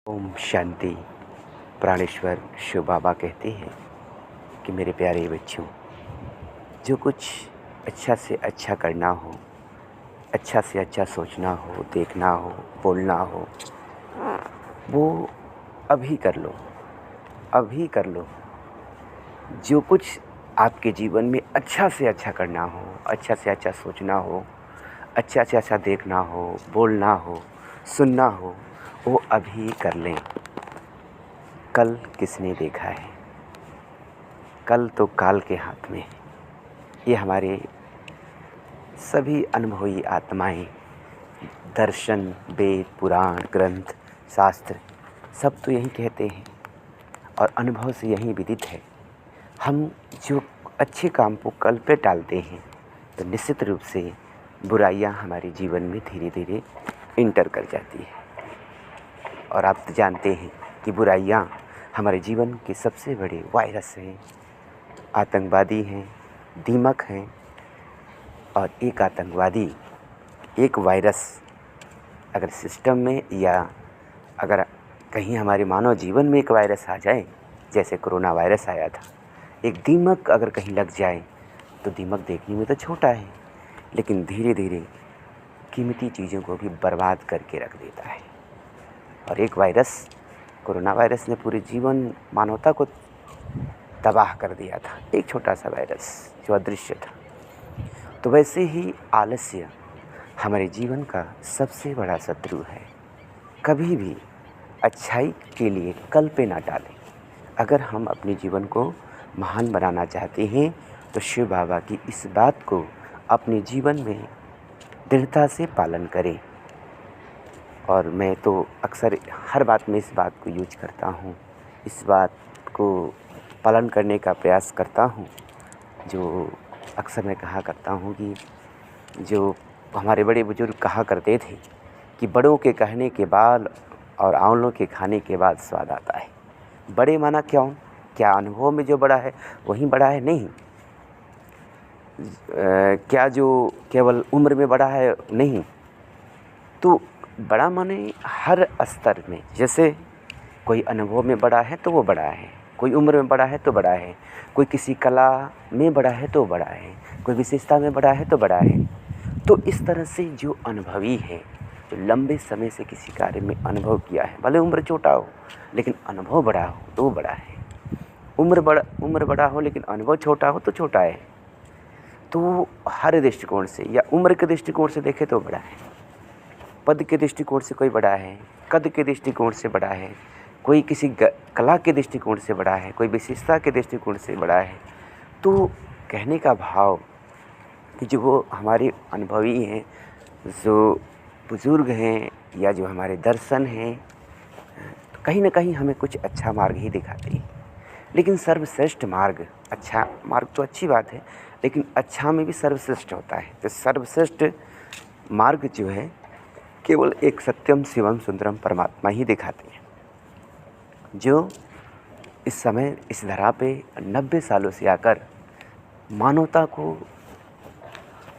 ओम शांति। प्राणेश्वर शिव बाबा कहते हैं कि मेरे प्यारे बच्चों, जो कुछ अच्छा से अच्छा करना हो, अच्छा से अच्छा सोचना हो, देखना हो, बोलना हो, वो अभी कर लो, अभी कर लो। जो कुछ आपके जीवन में अच्छा से अच्छा करना हो, अच्छा से अच्छा सोचना हो, अच्छा से अच्छा देखना हो, बोलना हो, सुनना हो, वो अभी कर लें। कल किसने देखा है? कल तो काल के हाथ में है। ये हमारे सभी अनुभवी आत्माएं, दर्शन, वेद, पुराण, ग्रंथ, शास्त्र सब तो यही कहते हैं और अनुभव से यही विदित है। हम जो अच्छे काम को कल पे टालते हैं तो निश्चित रूप से बुराइयां हमारे जीवन में धीरे धीरे इंटर कर जाती है। और आप तो जानते हैं कि बुराइयां हमारे जीवन के सबसे बड़े वायरस हैं, आतंकवादी हैं, दीमक हैं। और एक आतंकवादी, एक वायरस अगर सिस्टम में या अगर कहीं हमारे मानव जीवन में एक वायरस आ जाए, जैसे कोरोना वायरस आया था, एक दीमक अगर कहीं लग जाए तो दीमक देखने में तो छोटा है, लेकिन धीरे धीरे कीमती चीज़ों को भी बर्बाद करके रख देता है। और एक वायरस, कोरोना वायरस ने पूरे जीवन मानवता को तबाह कर दिया था। एक छोटा सा वायरस जो अदृश्य था। तो वैसे ही आलस्य हमारे जीवन का सबसे बड़ा शत्रु है। कभी भी अच्छाई के लिए कल पे ना टालें। अगर हम अपने जीवन को महान बनाना चाहते हैं तो शिव बाबा की इस बात को अपने जीवन में दृढ़ता से पालन करें। और मैं तो अक्सर हर बात में इस बात को यूज करता हूँ, इस बात को पालन करने का प्रयास करता हूँ। जो अक्सर मैं कहा करता हूँ कि जो हमारे बड़े बुजुर्ग कहा करते थे कि बड़ों के कहने के बाद और आंवलों के खाने के बाद स्वाद आता है। बड़े माना क्यों? क्या अनुभव में जो बड़ा है वही बड़ा है? नहीं। क्या जो केवल उम्र में बड़ा है? नहीं। तो बड़ा माने हर स्तर में। जैसे कोई अनुभव में बड़ा है तो वो बड़ा है, कोई उम्र में बड़ा है तो बड़ा है, कोई किसी कला में बड़ा है तो बड़ा है, कोई विशेषता में बड़ा है तो बड़ा है। तो इस तरह से जो अनुभवी है, जो लंबे समय से किसी कार्य में अनुभव किया है, भले उम्र छोटा हो लेकिन अनुभव बड़ा हो तो वो बड़ा है। उम्र बड़ा हो लेकिन अनुभव छोटा हो तो छोटा है। तो हर दृष्टिकोण से या उम्र के दृष्टिकोण से देखे तो बड़ा है, पद के दृष्टिकोण से कोई बड़ा है, कद के दृष्टिकोण से बड़ा है, कोई किसी कला के दृष्टिकोण से बड़ा है, कोई विशेषता के दृष्टिकोण से बड़ा है। तो कहने का भाव कि जो वो हमारे अनुभवी हैं, जो बुज़ुर्ग हैं या जो हमारे दर्शन हैं, तो कहीं ना कहीं हमें कुछ अच्छा मार्ग ही दिखाते हैं। लेकिन सर्वश्रेष्ठ मार्ग, अच्छा मार्ग तो अच्छी बात है, लेकिन अच्छा में भी सर्वश्रेष्ठ होता है। तो सर्वश्रेष्ठ मार्ग जो है केवल एक सत्यम शिवम सुंदरम परमात्मा ही दिखाते हैं, जो इस समय इस धरा पे 90 सालों से आकर मानवता को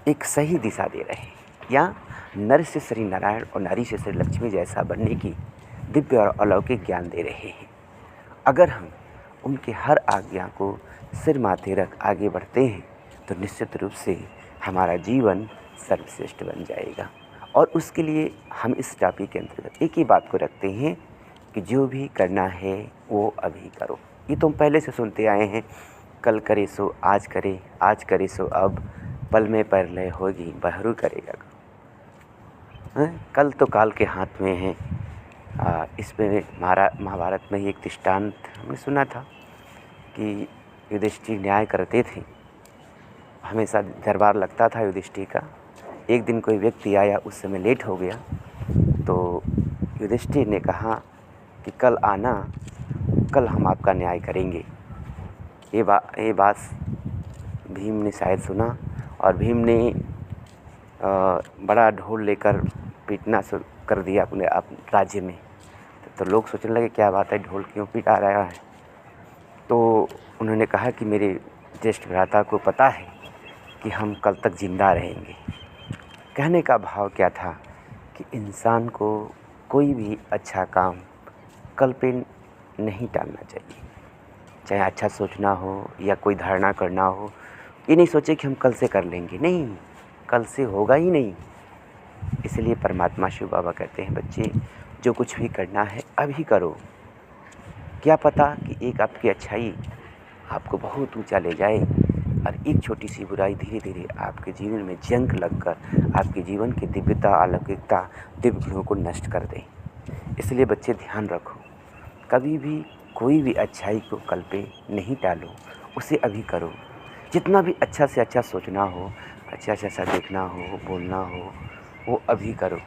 एक सही दिशा दे रहे हैं, या नर से श्री नारायण और नारी से श्री लक्ष्मी जैसा बनने की दिव्य और अलौकिक ज्ञान दे रहे हैं। अगर हम उनके हर आज्ञा को सिर माथे रख आगे बढ़ते हैं तो निश्चित रूप से हमारा जीवन सर्वश्रेष्ठ बन जाएगा। और उसके लिए हम इस टॉपिक के अंतर्गत एक ही बात को रखते हैं कि जो भी करना है वो अभी करो। ये तुम पहले से सुनते आए हैं, कल करे सो आज करे, आज करे सो अब, पल में परलय होगी बहरू करेगा। कल तो काल के हाथ में है। इसमें महाभारत में ही एक दृष्टांत हमने सुना था कि युधिष्ठिर न्याय करते थे, हमेशा दरबार लगता था युधिष्ठिर का। एक दिन कोई व्यक्ति आया, उस समय लेट हो गया, तो युधिष्ठिर ने कहा कि कल आना, कल हम आपका न्याय करेंगे। ये बात भीम ने शायद सुना और भीम ने बड़ा ढोल लेकर पीटना शुरू कर दिया अपने राज्य में। तो लोग सोचने लगे क्या बात है, ढोल क्यों पीटा रहा है? तो उन्होंने कहा कि मेरे ज्येष्ठ भ्राता को पता है कि हम कल तक जिंदा रहेंगे। कहने का भाव क्या था कि इंसान को कोई भी अच्छा काम कल पे नहीं टालना चाहिए। चाहे अच्छा सोचना हो या कोई धारणा करना हो, ये नहीं सोचे कि हम कल से कर लेंगे, नहीं, कल से होगा ही नहीं। इसलिए परमात्मा शिव बाबा कहते हैं, बच्चे जो कुछ भी करना है अभी करो। क्या पता कि एक आपकी अच्छाई आपको बहुत ऊंचा ले जाए और एक छोटी सी बुराई धीरे धीरे आपके जीवन में जंग लगकर आपके जीवन की दिव्यता, अलौकिकता, दिव्य गुणों को नष्ट कर दे। इसलिए बच्चे ध्यान रखो, कभी भी कोई भी अच्छाई को कल पे नहीं टालो, उसे अभी करो। जितना भी अच्छा से अच्छा सोचना हो, अच्छा से अच्छा देखना हो, बोलना हो, वो अभी करो।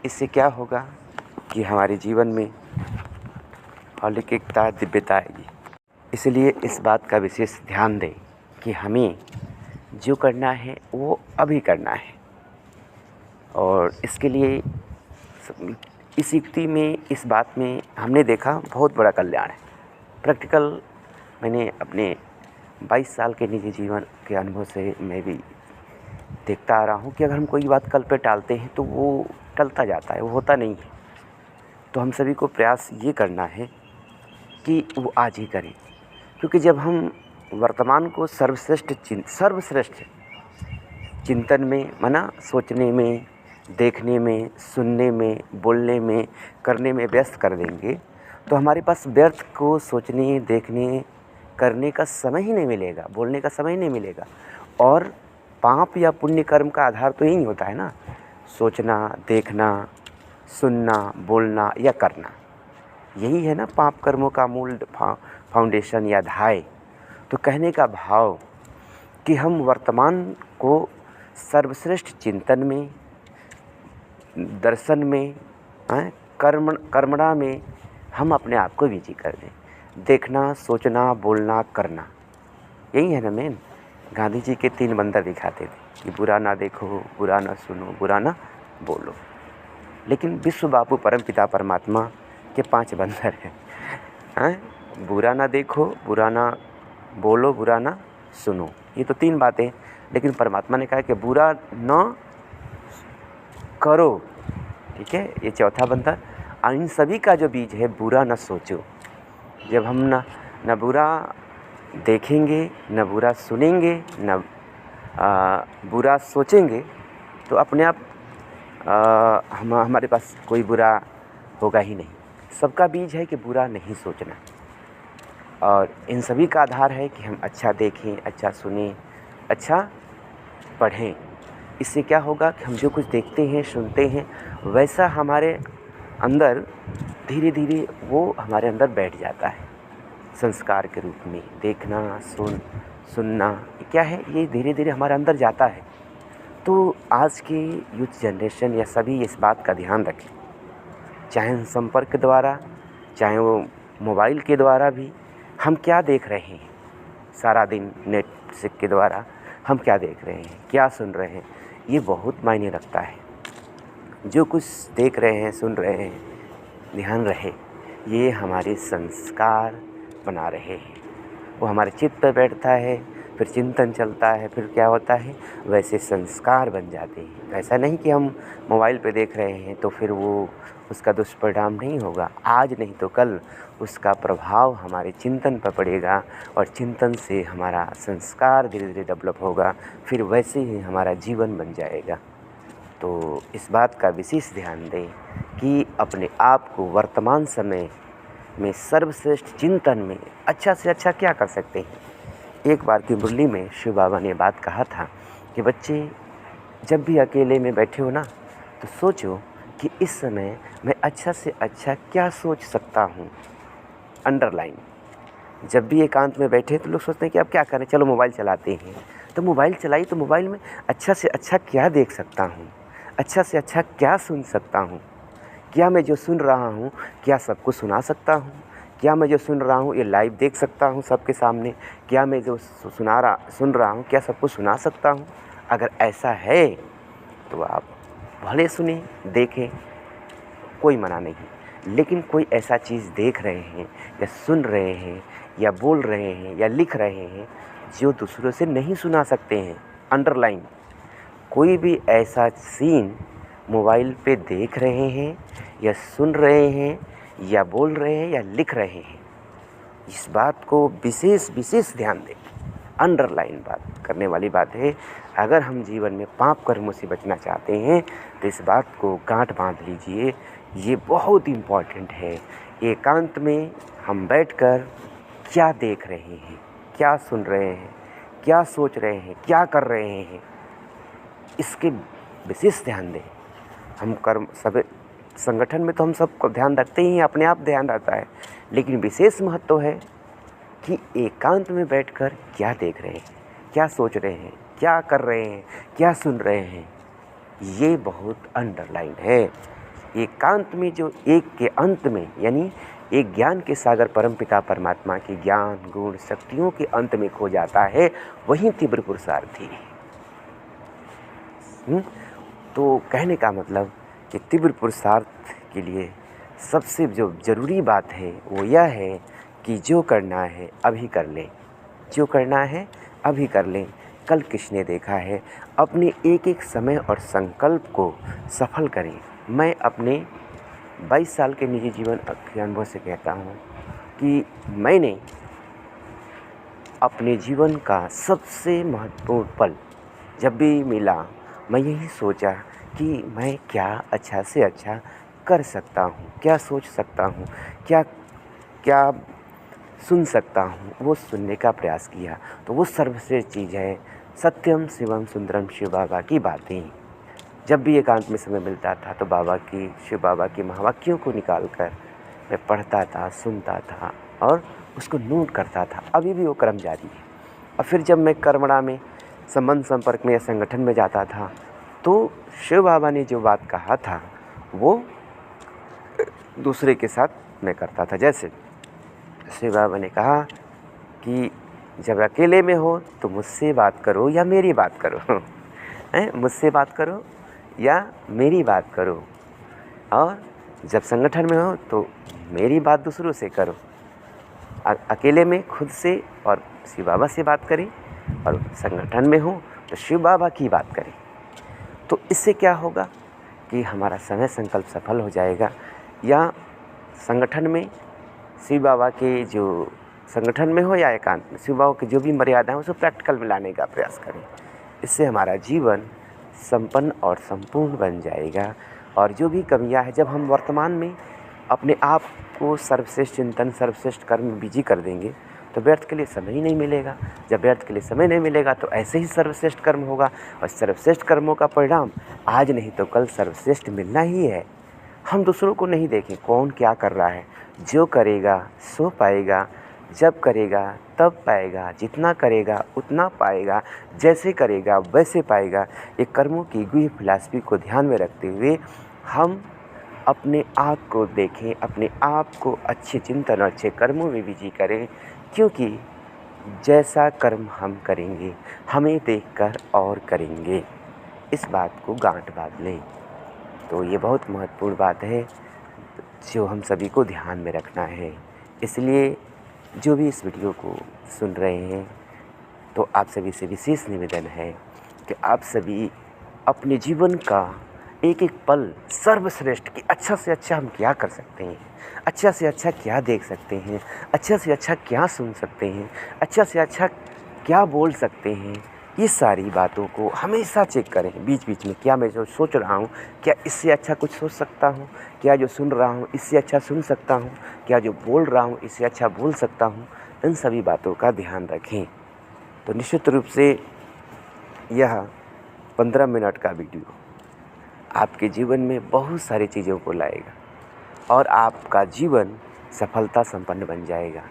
इससे क्या होगा कि हमारे जीवन में अलौकिकता, दिव्यता आएगी। इसलिए इस बात का विशेष ध्यान दें कि हमें जो करना है वो अभी करना है। और इसके लिए इस युक्ति में, इस बात में हमने देखा बहुत बड़ा कल्याण है। प्रैक्टिकल मैंने अपने 22 साल के निजी जीवन के अनुभव से मैं भी देखता आ रहा हूँ कि अगर हम कोई बात कल पे टालते हैं तो वो टलता जाता है, वो होता नहीं है। तो हम सभी को प्रयास ये करना है कि वो आज ही करें, क्योंकि जब हम वर्तमान को सर्वश्रेष्ठ चिंतन में, माना सोचने में, देखने में, सुनने में, बोलने में, करने में व्यस्त कर देंगे तो हमारे पास व्यर्थ को सोचने, देखने, करने का समय ही नहीं मिलेगा, बोलने का समय ही नहीं मिलेगा। और पाप या पुण्य कर्म का आधार तो यही होता है ना, सोचना, देखना, सुनना, बोलना या करना, यही है ना पाप कर्मों का मूल फाउंडेशन या धाय। तो कहने का भाव कि हम वर्तमान को सर्वश्रेष्ठ चिंतन में, दर्शन में, कर्मणा में हम अपने आप को बिजी कर दें। देखना, सोचना, बोलना, करना, यही है ना मेन। गांधी जी के 3 बंदर दिखाते थे कि बुरा ना देखो, बुरा ना सुनो, बुरा ना बोलो। लेकिन विश्व बापू परमपिता परमात्मा के 5 बंदर हैं, बुरा ना देखो, बुरा ना बोलो, बुरा ना सुनो, ये तो 3 बातें। लेकिन परमात्मा ने कहा कि बुरा ना करो, ठीक है, ये चौथा बंदर। और इन सभी का जो बीज है, बुरा ना सोचो। जब हम न बुरा देखेंगे, न बुरा सुनेंगे, न बुरा सोचेंगे, तो अपने आप हमारे पास कोई बुरा होगा ही नहीं। सबका बीज है कि बुरा नहीं सोचना। और इन सभी का आधार है कि हम अच्छा देखें, अच्छा सुनें, अच्छा पढ़ें। इससे क्या होगा कि हम जो कुछ देखते हैं, सुनते हैं, वैसा हमारे अंदर धीरे धीरे वो हमारे अंदर बैठ जाता है संस्कार के रूप में। देखना, सुनना क्या है, ये धीरे धीरे हमारे अंदर जाता है। तो आज की यूथ जनरेशन या सभी इस बात का ध्यान रखें, चाहे हम संपर्क के द्वारा, चाहे वो मोबाइल के द्वारा भी हम क्या देख रहे हैं, सारा दिन नेट के द्वारा हम क्या देख रहे हैं, क्या सुन रहे हैं, ये बहुत मायने रखता है। जो कुछ देख रहे हैं, सुन रहे हैं, ध्यान रहे, ये हमारे संस्कार बना रहे हैं। वो हमारे चित्त पर बैठता है, फिर चिंतन चलता है, फिर क्या होता है, वैसे संस्कार बन जाते हैं। ऐसा नहीं कि हम मोबाइल पे देख रहे हैं तो फिर वो उसका दुष्परिणाम नहीं होगा। आज नहीं तो कल उसका प्रभाव हमारे चिंतन पर पड़ेगा और चिंतन से हमारा संस्कार धीरे धीरे डेवलप होगा, फिर वैसे ही हमारा जीवन बन जाएगा। तो इस बात का विशेष ध्यान दें कि अपने आप को वर्तमान समय में सर्वश्रेष्ठ चिंतन में अच्छा से अच्छा क्या कर सकते हैं। एक बार की मुरली में शिव बाबा ने बात कहा था कि बच्चे जब भी अकेले में बैठे हो ना, तो सोचो कि इस समय मैं अच्छा से अच्छा क्या सोच सकता हूँ। अंडरलाइन। जब भी एकांत में बैठे तो लोग सोचते हैं कि अब क्या करें, चलो मोबाइल चलाते हैं। तो मोबाइल चलाई तो मोबाइल में अच्छा से अच्छा क्या देख सकता हूँ, अच्छा से अच्छा क्या सुन सकता हूँ, क्या मैं जो सुन रहा हूँ क्या सबको सुना सकता हूँ, क्या मैं जो सुन रहा हूँ ये लाइव देख सकता हूँ सबके सामने, क्या मैं जो सुन रहा हूँ क्या सबको सुना सकता हूँ। अगर ऐसा है तो आप भले सुने, देखें, कोई मना नहीं। लेकिन कोई ऐसा चीज़ देख रहे हैं या सुन रहे हैं या बोल रहे हैं या लिख रहे हैं जो दूसरों से नहीं सुना सकते हैं। अंडरलाइन। कोई भी ऐसा सीन मोबाइल पे देख रहे हैं या सुन रहे हैं या बोल रहे हैं या लिख रहे हैं, इस बात को विशेष ध्यान दें। अंडरलाइन बात करने वाली बात है। अगर हम जीवन में पाप कर्मों से बचना चाहते हैं तो इस बात को गांठ बांध लीजिए, ये बहुत इम्पॉर्टेंट है। एकांत में हम बैठकर क्या देख रहे हैं, क्या सुन रहे हैं, क्या सोच रहे हैं, क्या कर रहे हैं, इसके विशेष ध्यान दें। हम कर्म सब संगठन में तो हम सबको ध्यान रखते ही हैं, अपने आप ध्यान रहता है, लेकिन विशेष महत्व है कि एकांत में बैठकर क्या देख रहे हैं, क्या सोच रहे हैं, क्या कर रहे हैं, क्या सुन रहे हैं, ये बहुत अंडरलाइन है। एकांत में जो एक के अंत में, यानी एक ज्ञान के सागर परमपिता परमात्मा के ज्ञान गुण शक्तियों के अंत में खो जाता है, वहीं तीव्र पुरुषार्थी। तो कहने का मतलब कि तीव्र पुरुषार्थ के लिए सबसे जो ज़रूरी बात है वो यह है कि जो करना है अभी कर लें, जो करना है अभी कर लें। कल किसने देखा है, अपने एक एक समय और संकल्प को सफल करें। मैं अपने 22 साल के निजी जीवन के अनुभव से कहता हूँ कि मैंने अपने जीवन का सबसे महत्वपूर्ण पल जब भी मिला, मैं यही सोचा कि मैं क्या अच्छा से अच्छा कर सकता हूँ, क्या सोच सकता हूँ, क्या क्या सुन सकता हूँ, वो सुनने का प्रयास किया। तो वो सर्वश्रेष्ठ चीज़ है। सत्यम शिवम सुंदरम शिव बाबा की बातें। जब भी एकांत में समय मिलता था तो शिव बाबा की महावाक्यों को निकाल कर मैं पढ़ता था, सुनता था और उसको नोट करता था। अभी भी वो क्रम जारी है। और फिर जब मैं कर्मणा में संबंध संपर्क में या संगठन में जाता था तो शिव बाबा ने जो बात कहा था वो दूसरे के साथ मैं करता था। जैसे शिव बाबा ने कहा कि जब अकेले में हो तो मुझसे बात करो या मेरी बात करो, मुझसे बात करो या मेरी बात करो, और जब संगठन में हो तो मेरी बात दूसरों से करो। अकेले में खुद से और शिव बाबा से बात करें, और संगठन में हो तो शिव बाबा की बात करें। तो इससे क्या होगा कि हमारा समय संकल्प सफल हो जाएगा। या संगठन में शिव बाबा के जो संगठन में हो या एकांत में शिव बाबा की जो भी मर्यादा है उसको प्रैक्टिकल में लाने का प्रयास करें। इससे हमारा जीवन संपन्न और संपूर्ण बन जाएगा। और जो भी कमियां हैं, जब हम वर्तमान में अपने आप को सर्वश्रेष्ठ चिंतन सर्वश्रेष्ठ कर्म में बिजी कर देंगे तो व्यर्थ के लिए समय ही नहीं मिलेगा। जब व्यर्थ के लिए समय नहीं मिलेगा तो ऐसे ही सर्वश्रेष्ठ कर्म होगा, और सर्वश्रेष्ठ कर्मों का परिणाम आज नहीं तो कल सर्वश्रेष्ठ मिलना ही है। हम दूसरों को नहीं देखें कौन क्या कर रहा है, जो करेगा सो पाएगा, जब करेगा तब पाएगा, जितना करेगा उतना पाएगा, जैसे करेगा वैसे पाएगा। एक कर्मों की गुही फिलॉसफी को ध्यान में रखते हुए हम अपने आप को देखें, अपने आप को अच्छे चिंतन और अच्छे कर्मों में बिजी करें, क्योंकि जैसा कर्म हम करेंगे हमें देखकर और करेंगे। इस बात को गांठ बांध लें। तो ये बहुत महत्वपूर्ण बात है जो हम सभी को ध्यान में रखना है। इसलिए जो भी इस वीडियो को सुन रहे हैं तो आप सभी से विशेष निवेदन है कि आप सभी अपने जीवन का एक एक पल सर्वश्रेष्ठ कि अच्छा से अच्छा हम क्या कर सकते हैं, अच्छा से अच्छा क्या देख सकते हैं, अच्छा से अच्छा क्या सुन सकते हैं, अच्छा से अच्छा क्या बोल सकते हैं, ये सारी बातों को हमेशा चेक करें। बीच बीच में क्या मैं जो सोच रहा हूँ क्या इससे अच्छा कुछ सोच सकता हूँ, क्या जो सुन रहा हूँ इससे अच्छा सुन सकता हूँ, क्या जो बोल रहा हूँ इससे अच्छा बोल सकता हूँ। इन सभी बातों का ध्यान रखें। तो निश्चित रूप से यह 15 मिनट का वीडियो आपके जीवन में बहुत सारी चीज़ों को लाएगा और आपका जीवन सफलता संपन्न बन जाएगा।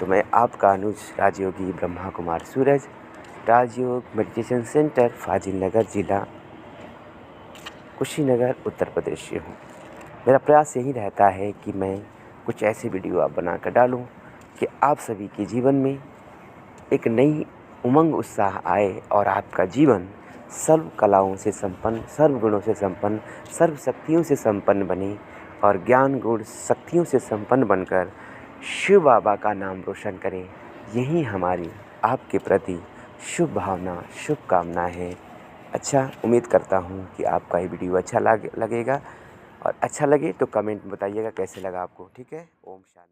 तो मैं आपका अनुज राजयोगी ब्रह्मा कुमार सूरज, राजयोग मेडिटेशन सेंटर, फाजिल नगर, ज़िला कुशीनगर, उत्तर प्रदेश से हूँ। मेरा प्रयास यही रहता है कि मैं कुछ ऐसी वीडियो आप बना कर डालूँ कि आप सभी के जीवन में एक नई उमंग उत्साह आए और आपका जीवन सर्व कलाओं से संपन्न, सर्व गुणों से संपन्न, सर्व शक्तियों से संपन्न बने और ज्ञान गुण शक्तियों से संपन्न बनकर शिव बाबा का नाम रोशन करें। यही हमारी आपके प्रति शुभ भावना, शुभकामना है। अच्छा, उम्मीद करता हूँ कि आपका ये वीडियो अच्छा लगेगा। और अच्छा लगे तो कमेंट में बताइएगा कैसे लगा आपको। ठीक है, ओम शांति।